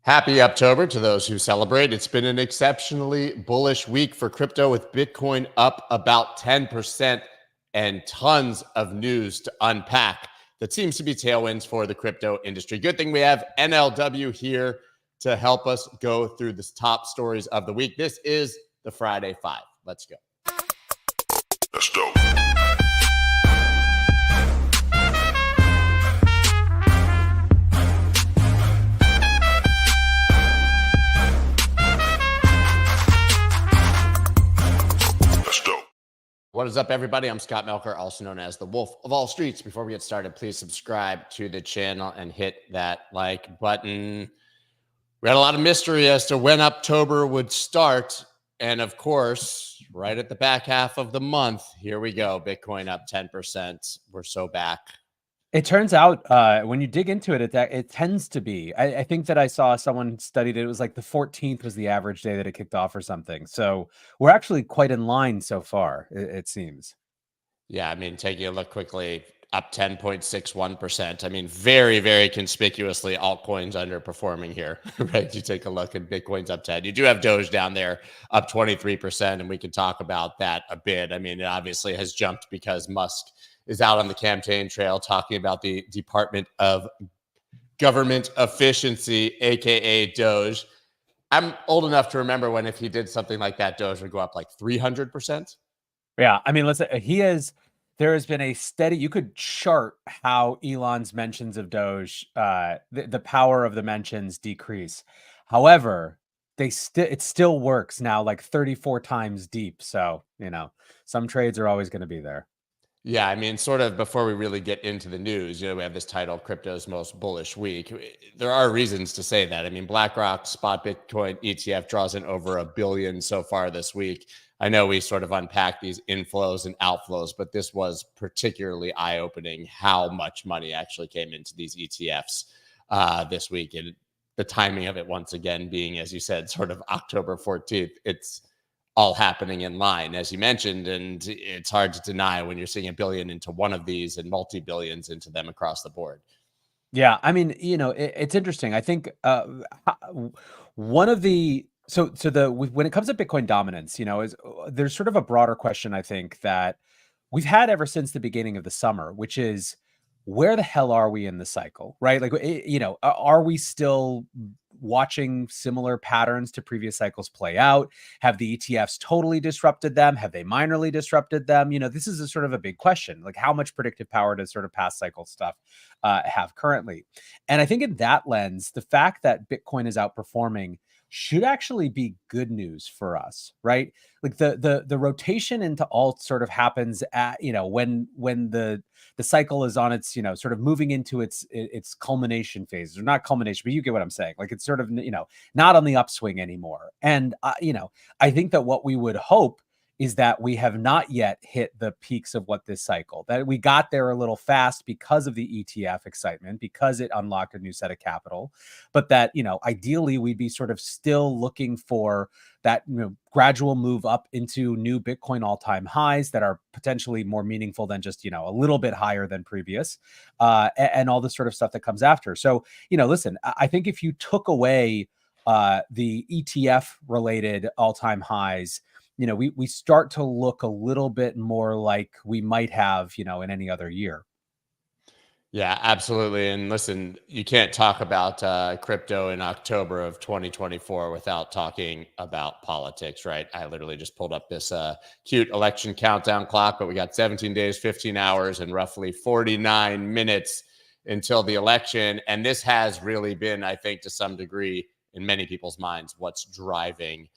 Happy October to those who celebrate. It's been an exceptionally bullish week for crypto with Bitcoin up about 10% and tons of news to unpack that seems to be tailwinds for the crypto industry. Good thing we have NLW here to help us go through the top stories of the week. This is the Friday Five. Let's go. Let's go. What is up, everybody? I'm Scott Melker, also known as the Wolf of All Streets. Before we get started, please subscribe to the channel and hit that like button. We had a lot of mystery as to when October would start. And of course, right at the back half of the month, here we go. Bitcoin up 10%. We're so back. It turns out when you dig into it, it tends to be. I think that I saw someone studied it. It was like the 14th was the average day that it kicked off or something. So we're actually quite in line so far, it seems. Yeah, I mean, taking a look quickly, up 10.61%. I mean, very, very conspicuously, altcoins underperforming here, right? You take a look at Bitcoin's up 10. You do have Doge down there up 23%, and we can talk about that a bit. I mean, it obviously has jumped because Musk is out on the campaign trail talking about the Department of Government Efficiency, aka Doge. I'm old enough to remember when if he did something like that, Doge would go up like 300%. Yeah, I mean, listen, there has been a steady, you could chart how Elon's mentions of Doge, the power of the mentions decrease. However, it still works now like 34 times deep. So, some trades are always going to be there. Yeah, I mean, sort of before we really get into the news, we have this title, Crypto's Most Bullish Week. There are reasons to say that. I mean, BlackRock's spot Bitcoin ETF draws in over $1 billion so far this week. I know we sort of unpacked these inflows and outflows, but this was particularly eye-opening how much money actually came into these ETFs this week. And the timing of it, once again, being, as you said, sort of October 14th, it's all happening in line, as you mentioned, and it's hard to deny when you're seeing $1 billion into one of these and multi-billions into them across the board. Yeah, I mean, it's interesting. I think one of the when it comes to Bitcoin dominance, there's sort of a broader question I think that we've had ever since the beginning of the summer, which is where the hell are we in the cycle, right? Like, are we still watching similar patterns to previous cycles play out? Have the ETFs totally disrupted them? Have they minorly disrupted them? This is a sort of a big question. Like, how much predictive power does sort of past cycle stuff have currently? And I think in that lens, the fact that Bitcoin is outperforming should actually be good news for us, right? Like the rotation into alt sort of happens at, when the cycle is on its, sort of moving into its culmination phases, or not culmination, but you get what I'm saying. Like, it's sort of, not on the upswing anymore. And, I think that what we would hope is that we have not yet hit the peaks of what this cycle, that we got there a little fast because of the ETF excitement, because it unlocked a new set of capital, but that, ideally we'd be sort of still looking for that, gradual move up into new Bitcoin all-time highs that are potentially more meaningful than just, a little bit higher than previous, and all this sort of stuff that comes after. So, listen, I think if you took away the ETF related all-time highs, we start to look a little bit more like we might have, in any other year. Yeah, absolutely. And listen, you can't talk about crypto in October of 2024 without talking about politics, right? I literally just pulled up this cute election countdown clock, but we got 17 days, 15 hours, and roughly 49 minutes until the election. And this has really been, I think, to some degree, in many people's minds, what's driving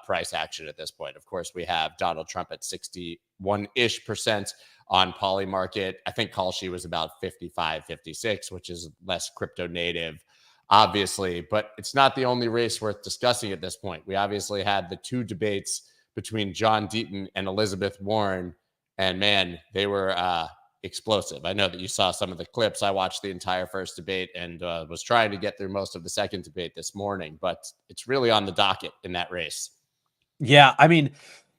price action at this point. Of course, we have Donald Trump at 61-ish% on Polymarket. I think Kalshi was about 55, 56, which is less crypto native, obviously, but it's not the only race worth discussing at this point. We obviously had the two debates between John Deaton and Elizabeth Warren, and man, they were explosive. I know that you saw some of the clips. I watched the entire first debate and was trying to get through most of the second debate this morning, but it's really on the docket in that race. Yeah, I mean,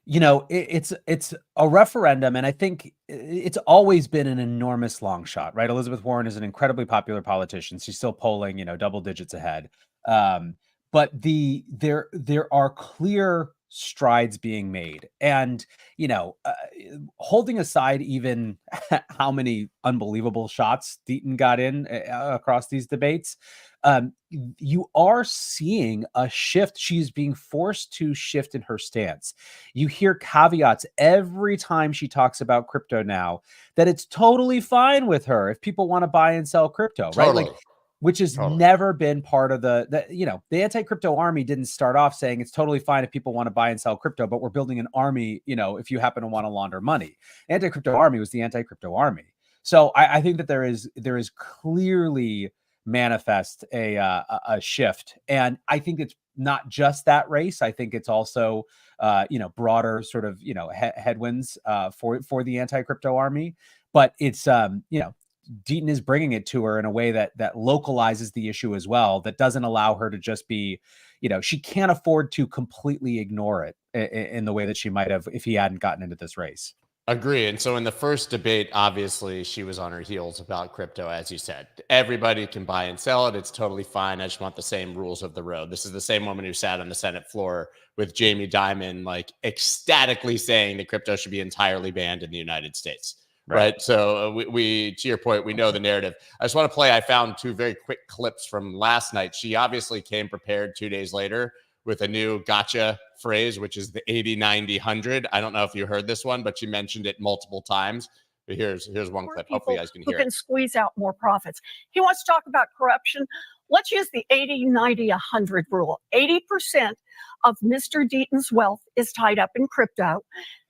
it's a referendum, and I think it's always been an enormous long shot, right? Elizabeth Warren is an incredibly popular politician. She's still polling, double digits ahead. But there are clear strides being made, and holding aside even how many unbelievable shots Deaton got in across these debates, you are seeing a shift. She's being forced to shift in her stance. You hear caveats every time she talks about crypto now, that it's totally fine with her if people want to buy and sell crypto, right? Totally. Which has never been part of the anti-crypto army didn't start off saying it's totally fine if people want to buy and sell crypto, but we're building an army, if you happen to want to launder money. Anti-crypto army was the anti-crypto army. So I think that there is clearly manifest a shift. And I think it's not just that race. I think it's also, broader sort of, headwinds for the anti-crypto army. But it's, Deaton is bringing it to her in a way that localizes the issue as well, that doesn't allow her to just be, she can't afford to completely ignore it in the way that she might have if he hadn't gotten into this race. Agree. And so in the first debate, obviously, she was on her heels about crypto, as you said. Everybody can buy and sell it. It's totally fine. I just want the same rules of the road. This is the same woman who sat on the Senate floor with Jamie Dimon, like ecstatically saying that crypto should be entirely banned in the United States. Right. So we, to your point, we know the narrative. I just want to play. I found two very quick clips from last night. She obviously came prepared 2 days later with a new gotcha phrase, which is the 80, 90, 100. I don't know if you heard this one, but she mentioned it multiple times. But here's one clip. Hopefully you guys can hear it. Who can squeeze out more profits. He wants to talk about corruption. Let's use the 80, 90, 100 rule. 80% of Mr. Deaton's wealth is tied up in crypto.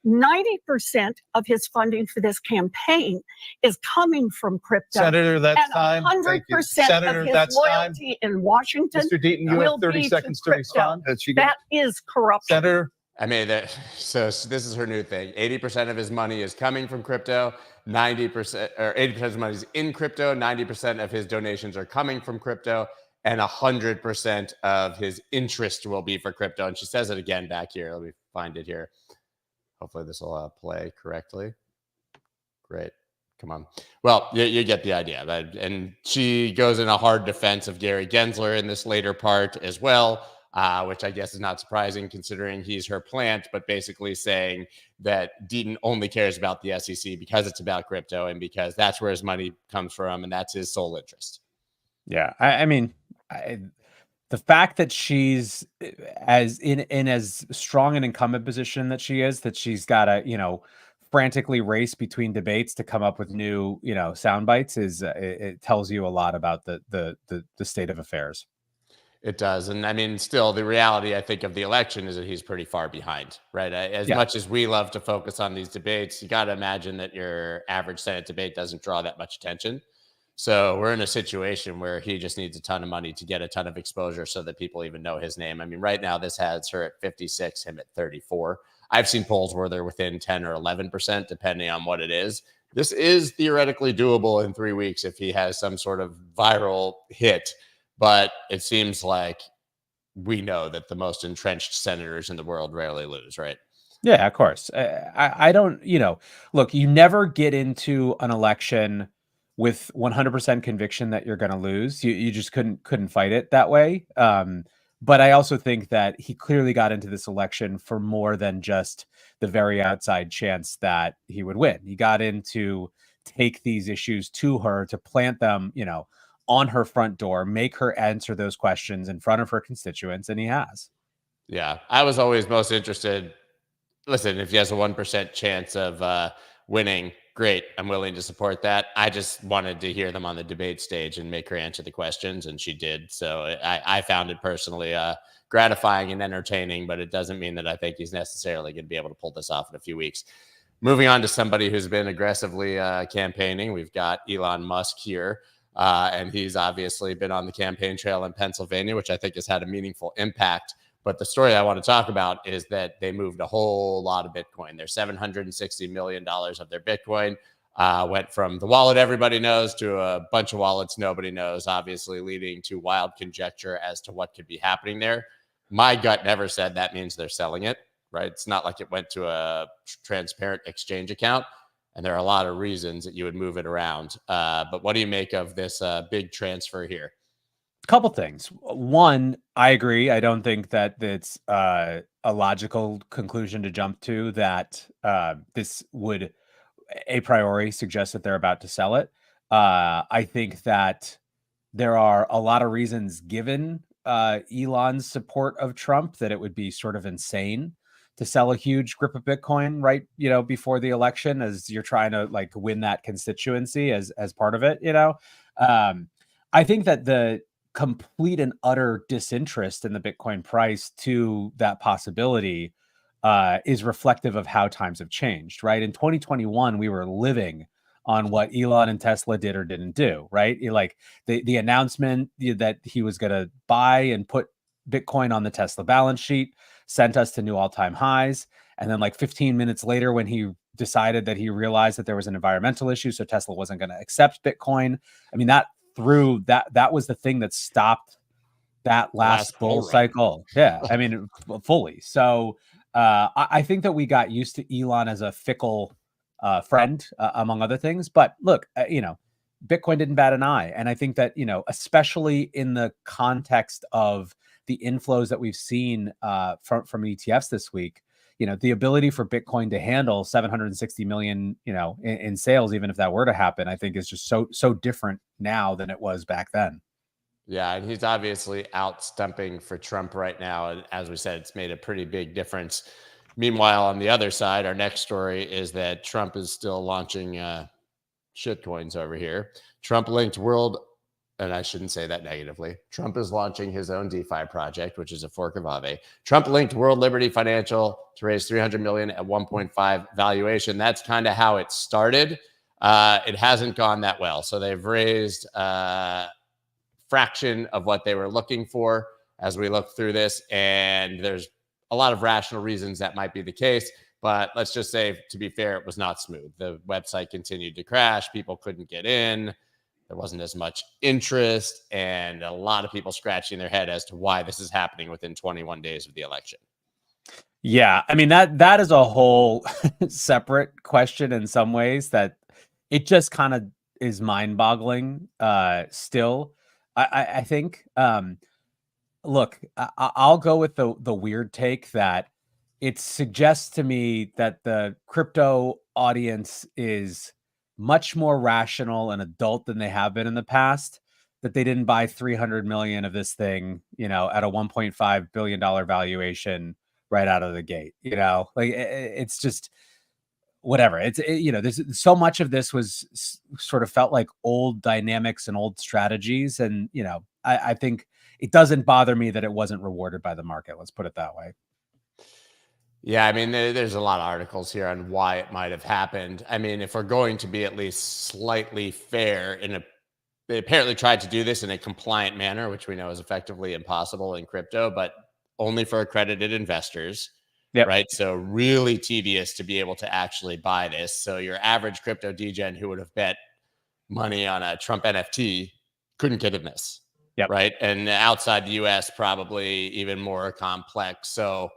90% of his funding for this campaign is coming from crypto. Senator, that's and time. 100% Senator, of his that's loyalty in Washington. Mr. Deaton, you have 30 seconds to respond. That is corruption. Senator. I mean, so this is her new thing. 80% of his money is coming from crypto. 90% or 80% of his money is in crypto. 90% of his donations are coming from crypto, and 100% of his interest will be for crypto. And she says it again back here. Let me find it here. Hopefully this will play correctly. Great. Come on. Well, you get the idea. And she goes in a hard defense of Gary Gensler in this later part as well, which I guess is not surprising considering he's her plant, but basically saying that Deaton only cares about the SEC because it's about crypto and because that's where his money comes from and that's his sole interest. Yeah. I mean, the fact that she's as strong an incumbent position that she is, that she's got to, frantically race between debates to come up with new, sound bites it tells you a lot about the state of affairs. It does. And I mean, still the reality, I think, of the election is that he's pretty far behind, right? As much as we love to focus on these debates, you got to imagine that your average Senate debate doesn't draw that much attention. So we're in a situation where he just needs a ton of money to get a ton of exposure so that people even know his name. I mean, right now this has her at 56, him at 34. I've seen polls where they're within 10 or 11%, depending on what it is. This is theoretically doable in 3 weeks if he has some sort of viral hit. But it seems like we know that the most entrenched senators in the world rarely lose, right? Yeah, of course. I don't, look, you never get into an election with 100% conviction that you're going to lose. You just couldn't fight it that way. But I also think that he clearly got into this election for more than just the very outside chance that he would win. He got in to take these issues to her, to plant them, on her front door, make her answer those questions in front of her constituents, and he has. Yeah, I was always most interested. Listen, if he has a 1% chance of winning, great. I'm willing to support that. I just wanted to hear them on the debate stage and make her answer the questions, and she did. So I found it personally gratifying and entertaining, but it doesn't mean that I think he's necessarily going to be able to pull this off in a few weeks. Moving on to somebody who's been aggressively campaigning, we've got Elon Musk here. And he's obviously been on the campaign trail in Pennsylvania, which I think has had a meaningful impact. But the story I want to talk about is that they moved a whole lot of Bitcoin. Their $760 million of their Bitcoin went from the wallet everybody knows to a bunch of wallets nobody knows, obviously leading to wild conjecture as to what could be happening there. My gut never said that means they're selling it, right? It's not like it went to a transparent exchange account. And there are a lot of reasons that you would move it around. But what do you make of this big transfer here? Couple things. One, I agree. I don't think that it's a logical conclusion to jump to that this would a priori suggest that they're about to sell it. I think that there are a lot of reasons given Elon's support of Trump that it would be sort of insane to sell a huge grip of Bitcoin right, before the election as you're trying to like win that constituency as part of it, I think that the complete and utter disinterest in the Bitcoin price to that possibility is reflective of how times have changed, right? In 2021, we were living on what Elon and Tesla did or didn't do, right? Like the announcement that he was going to buy and put Bitcoin on the Tesla balance sheet sent us to new all-time highs. And then like 15 minutes later, when he decided that he realized that there was an environmental issue, so Tesla wasn't going to accept Bitcoin. I mean, that was the thing that stopped that last bull cycle. Yeah, I mean, fully. So I think that we got used to Elon as a fickle friend, among other things. But look, Bitcoin didn't bat an eye. And I think that, especially in the context of the inflows that we've seen from ETFs this week, the ability for Bitcoin to handle 760 million, in sales, even if that were to happen, I think is just so different now than it was back then. Yeah, and he's obviously out stumping for Trump right now. And as we said, it's made a pretty big difference. Meanwhile, on the other side, our next story is that Trump is still launching shitcoins over here. Trump-linked world, and I shouldn't say that negatively. Trump is launching his own DeFi project, which is a fork of Aave. Trump-linked World Liberty Financial to raise $300 million at 1.5 valuation. That's kind of how it started. It hasn't gone that well. So they've raised fraction of what they were looking for as we look through this. And there's a lot of rational reasons that might be the case. But let's just say, to be fair, it was not smooth. The website continued to crash. People couldn't get in. There wasn't as much interest, and a lot of people scratching their head as to why this is happening within 21 days of the election. Yeah, I mean, that is a whole separate question in some ways that it just kind of is mind-boggling still. I think, look, I'll go with the weird take that it suggests to me that the crypto audience is much more rational and adult than they have been in the past, that they didn't buy 300 million of this thing, at a $1.5 billion valuation right out of the gate, like it's just whatever. There's so much of this was sort of felt like old dynamics and old strategies. And, I think it doesn't bother me that it wasn't rewarded by the market. Let's put it that way. Yeah, I mean, there's a lot of articles here on why it might have happened. I mean, if we're going to be at least slightly fair, they apparently tried to do this in a compliant manner, which we know is effectively impossible in crypto, but only for accredited investors, right? So really tedious to be able to actually buy this. So your average crypto degen who would have bet money on a Trump NFT couldn't get in this, right? And outside the US, probably even more complex. So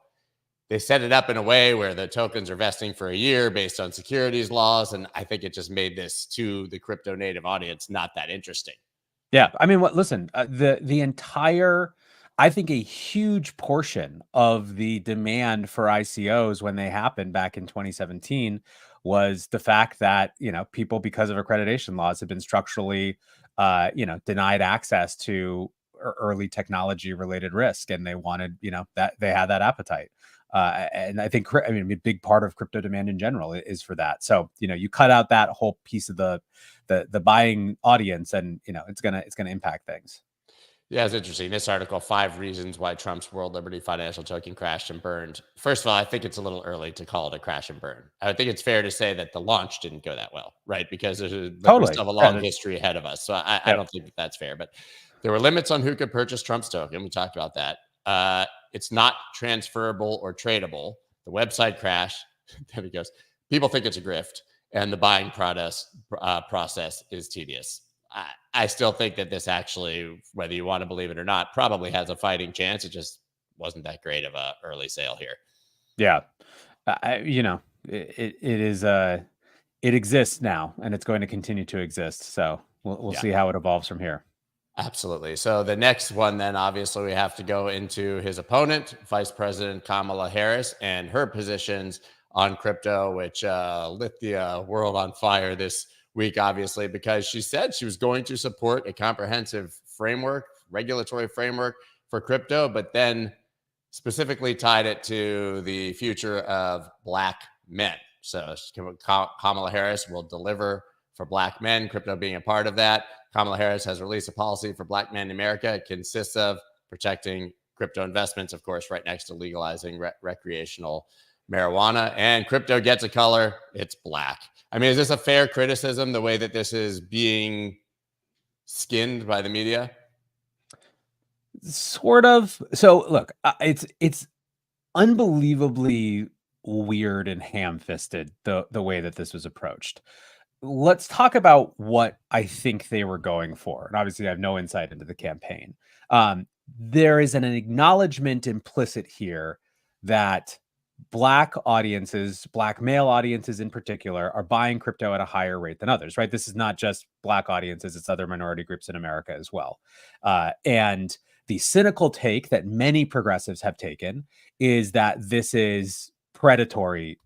they set it up in a way where the tokens are vesting for a year based on securities laws. And I think it just made this to the crypto native audience not that interesting. Yeah. I mean, listen, the entire, I think a huge portion of the demand for ICOs when they happened back in 2017 was the fact that, people, because of accreditation laws, have been structurally, denied access to early technology related risk. And they wanted, that they had that appetite. And I think, a big part of crypto demand in general is for that. So, you cut out that whole piece of the buying audience and, it's going to impact things. Yeah, it's interesting. This article, 5 reasons why Trump's World Liberty Financial token crashed and burned. First of all, I think it's a little early to call it a crash and burn. I think it's fair to say that the launch didn't go that well, right? Because we still have a long history ahead of us. So I don't think that's fair. But there were limits on who could purchase Trump's token. We talked about that. It's not transferable or tradable. The website crashed. There he goes. People think it's a grift, and the buying process is tedious. I still think that this actually, whether you want to believe it or not, probably has a fighting chance. It just wasn't that great of a early sale here. Yeah. It is it exists now, and it's going to continue to exist. So we'll Yeah. see how it evolves from here. Absolutely. So the next one, then obviously we have to go into his opponent, Vice President Kamala Harris, and her positions on crypto, which lit the world on fire this week, obviously, because she said she was going to support a comprehensive framework, regulatory framework for crypto, but then specifically tied it to the future of Black men. So Kamala Harris will deliver for Black men, crypto being a part of that. Kamala Harris has released a policy for Black men in America. It consists of protecting crypto investments, of course, right next to legalizing recreational marijuana. And crypto gets a color. It's black. I mean, is this a fair criticism, the way that this is being skinned by the media? Sort of. So look, it's unbelievably weird and ham-fisted the way that this was approached. Let's talk about what I think they were going for. And obviously, I have no insight into the campaign. There is an acknowledgement implicit here that Black audiences, Black male audiences in particular, are buying crypto at a higher rate than others, right? This is not just Black audiences, it's other minority groups in America as well. And the cynical take that many progressives have taken is that this is predatory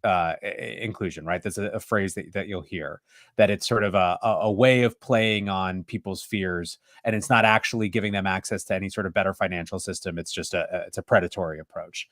inclusion, right? That's a phrase that you'll hear, that it's sort of a way of playing on people's fears, and it's not actually giving them access to any sort of better financial system. It's just it's a predatory approach.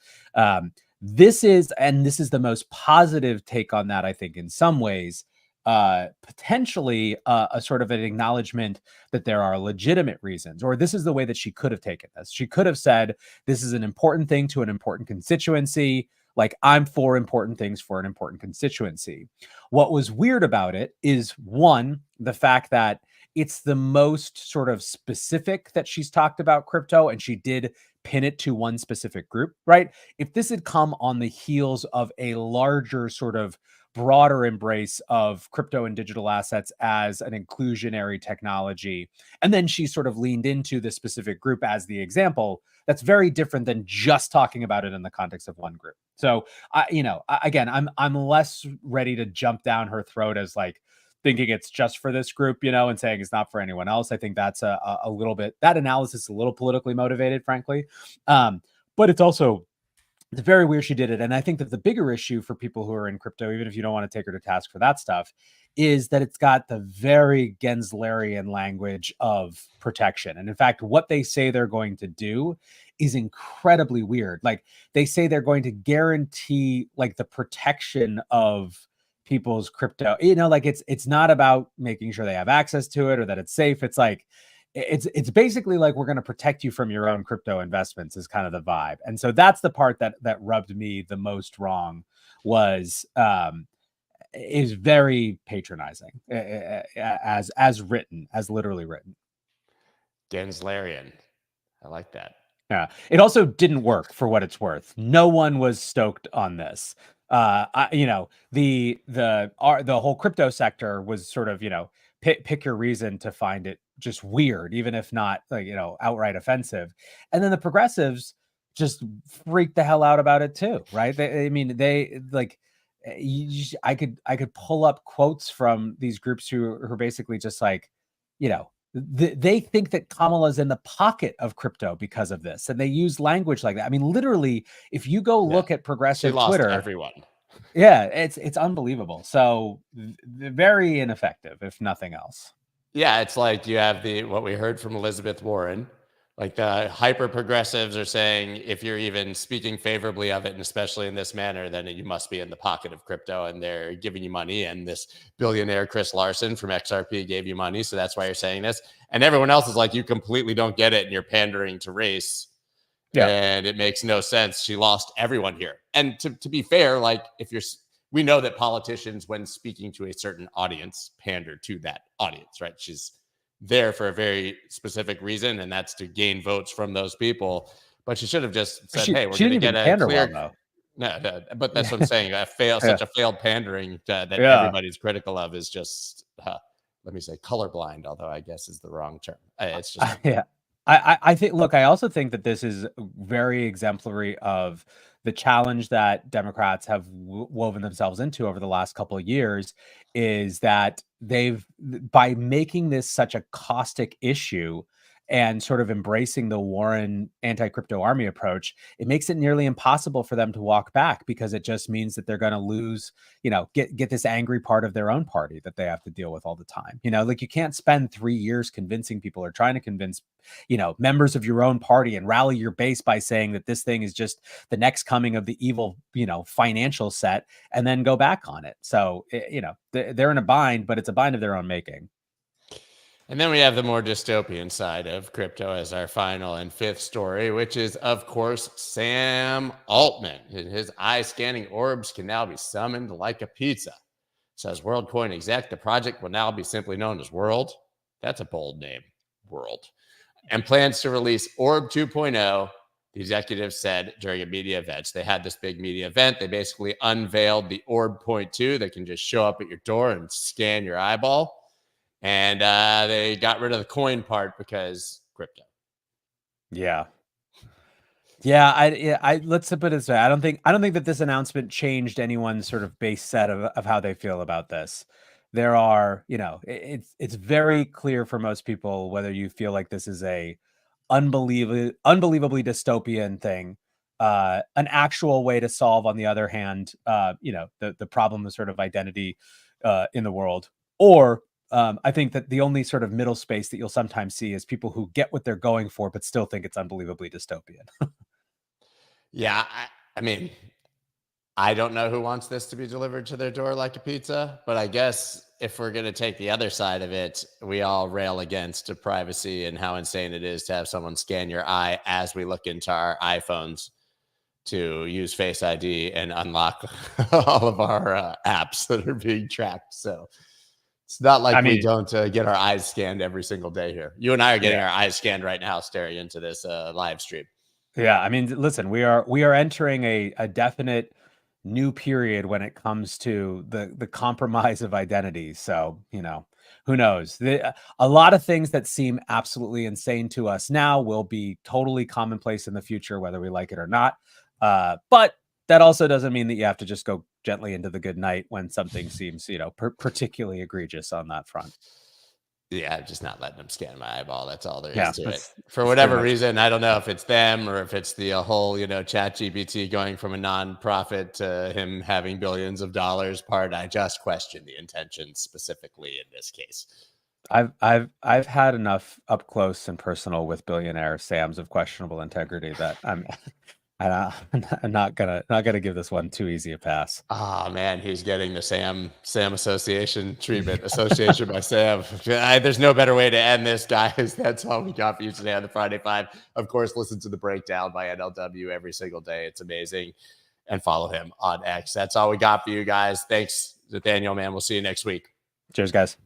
This is the most positive take on that, I think, in some ways, potentially a sort of an acknowledgement that there are legitimate reasons, or this is the way that she could have taken this. She could have said, this is an important thing to an important constituency. Like, I'm for important things for an important constituency. What was weird about it is, one, the fact that it's the most sort of specific that she's talked about crypto, and she did pin it to one specific group, right? If this had come on the heels of a larger sort of broader embrace of crypto and digital assets as an inclusionary technology, and then she sort of leaned into the specific group as the example, that's very different than just talking about it in the context of one group. So, I'm less ready to jump down her throat as like thinking it's just for this group, and saying it's not for anyone else. I think that's a little bit, that analysis is a little politically motivated, frankly. But it's very weird she did it. And I think that the bigger issue for people who are in crypto, even if you don't want to take her to task for that stuff, is that it's got the very Genslerian language of protection. And in fact, what they say they're going to do is incredibly weird. Like, they say they're going to guarantee like the protection of people's crypto. Like, it's not about making sure they have access to it or that it's safe. It's like, it's basically like, we're going to protect you from your own crypto investments is kind of the vibe. And so that's the part that rubbed me the most wrong, was is very patronizing as written, as literally written. Genslerian. I like that. Yeah. It also didn't work, for what it's worth. No one was stoked on this. The whole crypto sector was sort of, pick your reason to find it just weird, even if not like, outright offensive. And then the progressives just freaked the hell out about it too, right? I could pull up quotes from these groups who are basically just like, they think that Kamala's in the pocket of crypto because of this, and they use language like that. I mean, literally, if you go look at progressive Twitter, everyone. Yeah, it's unbelievable. So very ineffective, if nothing else. Yeah, it's like you have what we heard from Elizabeth Warren, like the hyper progressives are saying, if you're even speaking favorably of it, and especially in this manner, then you must be in the pocket of crypto, and they're giving you money. And this billionaire Chris Larson from XRP gave you money, so that's why you're saying this. And everyone else is like, you completely don't get it, and you're pandering to race. Yeah. And it makes no sense. She lost everyone here. And to be fair, like, we know that politicians, when speaking to a certain audience, pander to that audience, right? She's there for a very specific reason, and that's to gain votes from those people. But she should have just said, "Hey, we're going to get a clear." No, but that's what I'm saying. Such a failed pandering that everybody's critical of is just, let me say, colorblind. Although I guess is the wrong term. It's just I think. Look, I also think that this is very exemplary of the challenge that Democrats have woven themselves into over the last couple of years is that by making this such a caustic issue and sort of embracing the Warren anti-crypto army approach, it makes it nearly impossible for them to walk back, because it just means that they're going to lose, get this angry part of their own party that they have to deal with all the time. Like, you can't spend 3 years convincing people, or trying to convince, members of your own party and rally your base by saying that this thing is just the next coming of the evil, financial set, and then go back on it. So, they're in a bind, but it's a bind of their own making. And then we have the more dystopian side of crypto as our final and fifth story, which is, of course, Sam Altman. His eye-scanning orbs can now be summoned like a pizza. Says WorldCoin exec, the project will now be simply known as World. That's a bold name, World. And plans to release Orb 2.0, the executives said during a media event. They had this big media event. They basically unveiled the Orb 0.2 that can just show up at your door and scan your eyeball. And they got rid of the coin part because crypto. Yeah. I let's put it this way. I don't think that this announcement changed anyone's sort of base set of how they feel about this. There are, it's very clear for most people, whether you feel like this is a unbelievably dystopian thing, an actual way to solve, on the other hand, the problem of sort of identity in the world, or I think that the only sort of middle space that you'll sometimes see is people who get what they're going for, but still think it's unbelievably dystopian. Yeah, I mean, I don't know who wants this to be delivered to their door like a pizza, but I guess if we're going to take the other side of it, we all rail against privacy and how insane it is to have someone scan your eye as we look into our iPhones to use Face ID and unlock all of our apps that are being tracked. So it's not like we don't get our eyes scanned every single day here. You and I are getting our eyes scanned right now, staring into this live stream. Yeah, I mean, listen, we are entering a definite new period when it comes to the compromise of identity. So, who knows? A lot of things that seem absolutely insane to us now will be totally commonplace in the future, whether we like it or not. But that also doesn't mean that you have to just go gently into the good night when something seems, particularly egregious on that front. Yeah, I'm just not letting them scan my eyeball. That's all there is to it. For whatever reason, I don't know if it's them or if it's the whole, ChatGPT going from a nonprofit to him having billions of dollars part. I just question the intentions specifically in this case. I've had enough up close and personal with billionaire Sams of questionable integrity that I'm not gonna give this one too easy a pass. Oh man, he's getting the Sam Association treatment. Association by Sam. There's no better way to end this, guys. That's all we got for you today on the Friday Five. Of course, listen to the breakdown by NLW every single day. It's amazing, and follow him on X. That's all we got for you guys. Thanks, Nathaniel. Man, we'll see you next week. Cheers, guys.